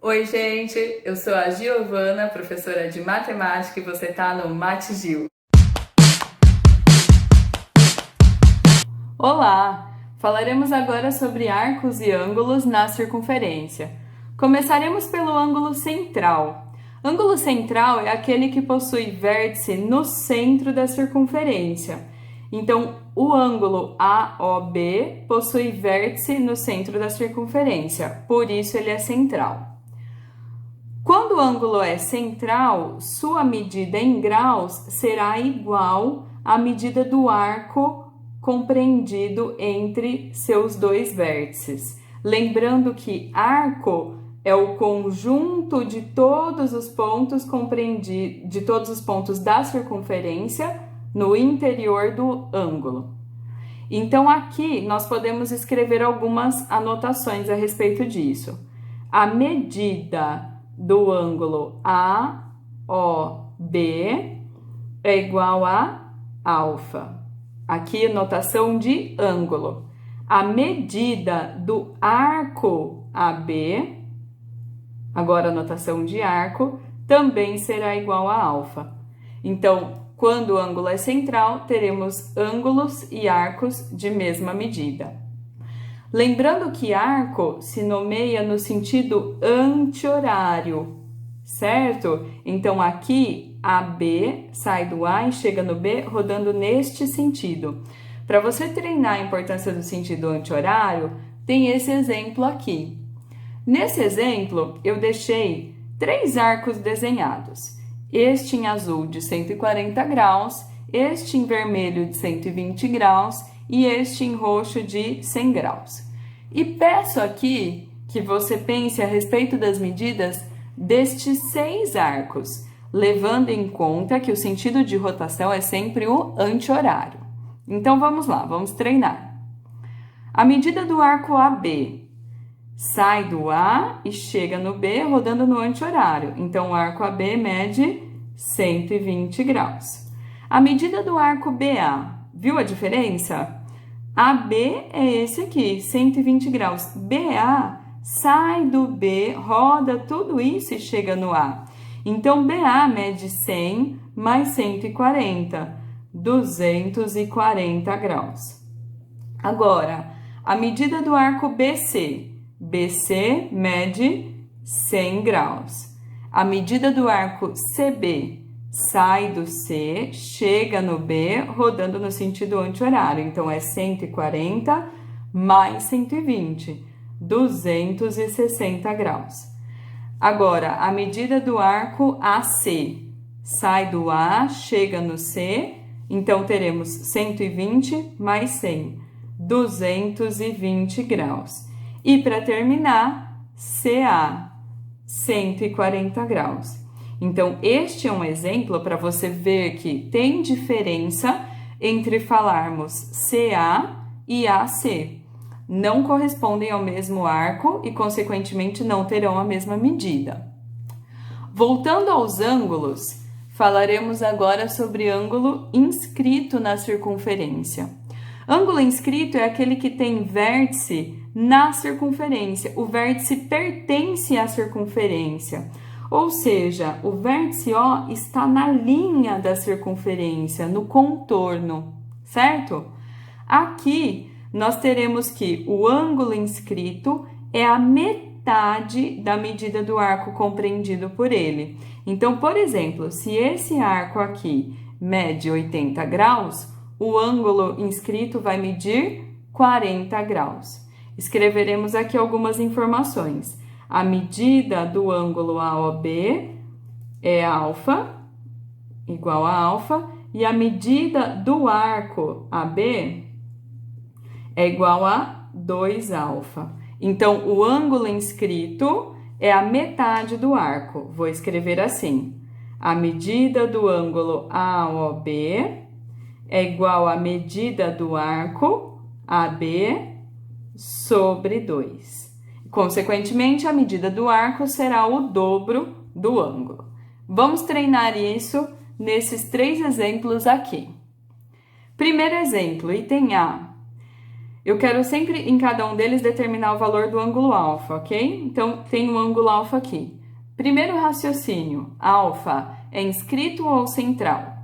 Oi, gente! Eu sou a Giovana, professora de matemática, e você está no MateGil. Olá! Falaremos agora sobre arcos e ângulos na circunferência. Começaremos pelo ângulo central. Ângulo central é aquele que possui vértice no centro da circunferência. Então, o ângulo AOB possui vértice no centro da circunferência, por isso ele é central. Quando o ângulo é central, sua medida em graus será igual à medida do arco compreendido entre seus dois vértices. Lembrando que arco é o conjunto de todos os pontos da circunferência no interior do ângulo. Então, aqui nós podemos escrever algumas anotações a respeito disso. A medida do ângulo AOB é igual a alfa. Aqui, notação de ângulo. A medida do arco AB, agora notação de arco, também será igual a alfa. Então, quando o ângulo é central, teremos ângulos e arcos de mesma medida. Lembrando que arco se nomeia no sentido anti-horário, certo? Então, aqui, AB sai do A e chega no B rodando neste sentido. Para você treinar a importância do sentido anti-horário, tem esse exemplo aqui. Nesse exemplo, eu deixei 3 arcos desenhados. Este em azul de 140 graus, este em vermelho de 120 graus e este em roxo de 100 graus. E peço aqui que você pense a respeito das medidas destes 6 arcos, levando em conta que o sentido de rotação é sempre o anti-horário. Então vamos lá, vamos treinar. A medida do arco AB sai do A e chega no B rodando no anti-horário. Então o arco AB mede 120 graus. A medida do arco BA, viu a diferença? AB é esse aqui, 120 graus. BA sai do B, roda tudo isso e chega no A. Então, BA mede 100 mais 140, 240 graus. Agora, a medida do arco BC. BC mede 100 graus. A medida do arco CB sai do C, chega no B, rodando no sentido anti-horário. Então, é 140 mais 120, 260 graus. Agora, a medida do arco AC sai do A, chega no C, então teremos 120 mais 100, 220 graus. E para terminar, CA, 140 graus. Então, este é um exemplo para você ver que tem diferença entre falarmos CA e AC. Não correspondem ao mesmo arco e, consequentemente, não terão a mesma medida. Voltando aos ângulos, falaremos agora sobre ângulo inscrito na circunferência. Ângulo inscrito é aquele que tem vértice na circunferência. O vértice pertence à circunferência. Ou seja, o vértice O está na linha da circunferência, no contorno, certo? Aqui, nós teremos que o ângulo inscrito é a metade da medida do arco compreendido por ele. Então, por exemplo, se esse arco aqui mede 80 graus, o ângulo inscrito vai medir 40 graus. Escreveremos aqui algumas informações. A medida do ângulo AOB é alfa, igual a alfa, e a medida do arco AB é igual a 2 alfa. Então, o ângulo inscrito é a metade do arco. Vou escrever assim. A medida do ângulo AOB é igual à medida do arco AB sobre 2. Consequentemente, a medida do arco será o dobro do ângulo. Vamos treinar isso nesses 3 exemplos aqui. Primeiro exemplo, item A. eu quero sempre em cada um deles determinar o valor do ângulo alfa, ok? Então, tem o ângulo alfa aqui. Primeiro raciocínio, alfa é inscrito ou central?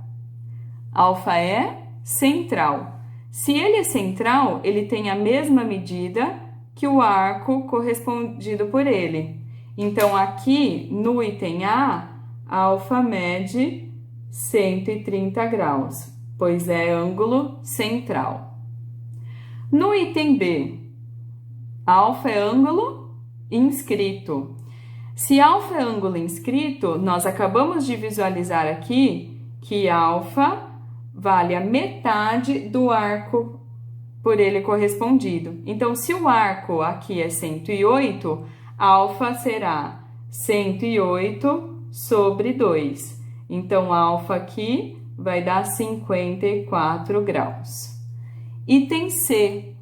Alfa é central. Se ele é central, ele tem a mesma medida que o arco correspondido por ele. Então, aqui no item A, alfa mede 130 graus, pois é ângulo central. No item B, alfa é ângulo inscrito. Se alfa é ângulo inscrito, nós acabamos de visualizar aqui que alfa vale a metade do arco por ele correspondido. Então, se o arco aqui é 108, alfa será 108 sobre 2. Então, alfa aqui vai dar 54 graus. Item C.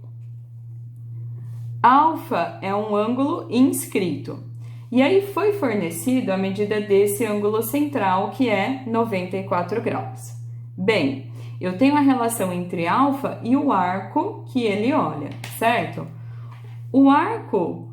Alfa é um ângulo inscrito. E aí foi fornecido a medida desse ângulo central, que é 94 graus. Bem, eu tenho a relação entre alfa e o arco que ele olha, certo? O arco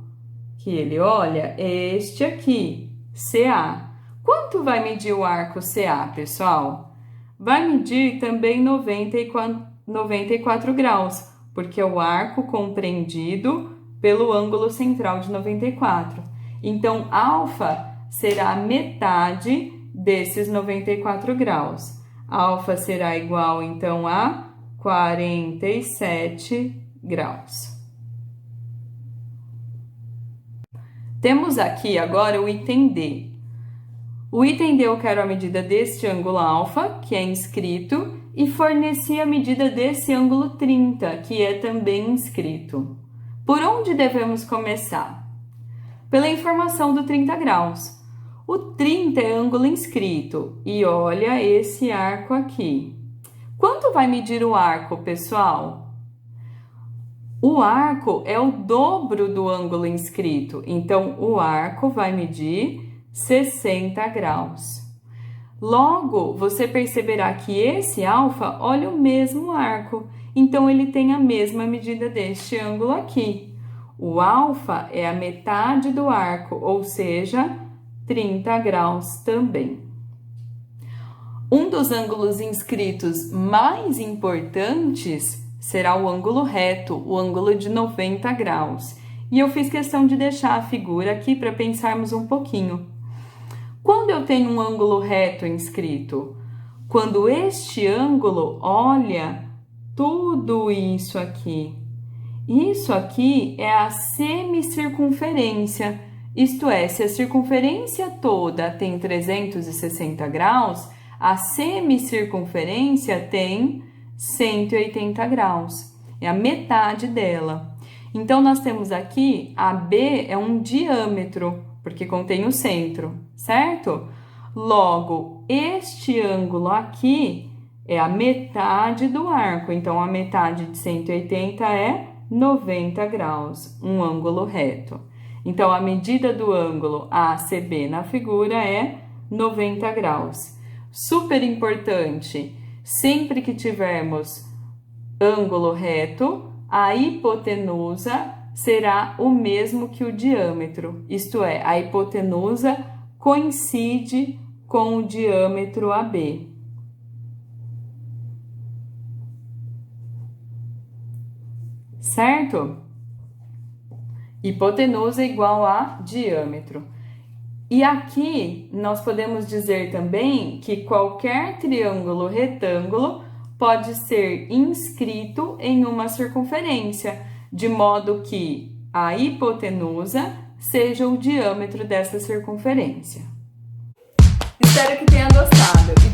que ele olha é este aqui, CA. Quanto vai medir o arco CA, pessoal? Vai medir também 94 graus, porque é o arco compreendido pelo ângulo central de 94. Então, alfa será a metade desses 94 graus. Alfa será igual, então, a 47 graus. Temos aqui agora o item D. O item D eu quero a medida deste ângulo alfa, que é inscrito, e forneci a medida desse ângulo 30, que é também inscrito. Por onde devemos começar? Pela informação do 30 graus. O 30 é ângulo inscrito e olha esse arco aqui. Quanto vai medir o arco, pessoal? O arco é o dobro do ângulo inscrito, então o arco vai medir 60 graus. Logo, você perceberá que esse alfa olha o mesmo arco, então ele tem a mesma medida deste ângulo aqui. O alfa é a metade do arco, ou seja, 30 graus também. Um dos ângulos inscritos mais importantes será o ângulo reto, o ângulo de 90 graus. E eu fiz questão de deixar a figura aqui para pensarmos um pouquinho. Quando eu tenho um ângulo reto inscrito? Quando este ângulo olha tudo isso aqui. Isso aqui é a semicircunferência, isto é, se a circunferência toda tem 360 graus, a semicircunferência tem 180 graus, é a metade dela. Então, nós temos aqui, AB é um diâmetro, porque contém o centro, certo? Logo, este ângulo aqui é a metade do arco, então a metade de 180 é 90 graus, um ângulo reto. Então, a medida do ângulo ACB na figura é 90 graus. Super importante, sempre que tivermos ângulo reto, a hipotenusa será o mesmo que o diâmetro, isto é, a hipotenusa coincide com o diâmetro AB. Certo? Hipotenusa igual a diâmetro. E aqui nós podemos dizer também que qualquer triângulo retângulo pode ser inscrito em uma circunferência, de modo que a hipotenusa seja o diâmetro dessa circunferência. Espero que tenha gostado.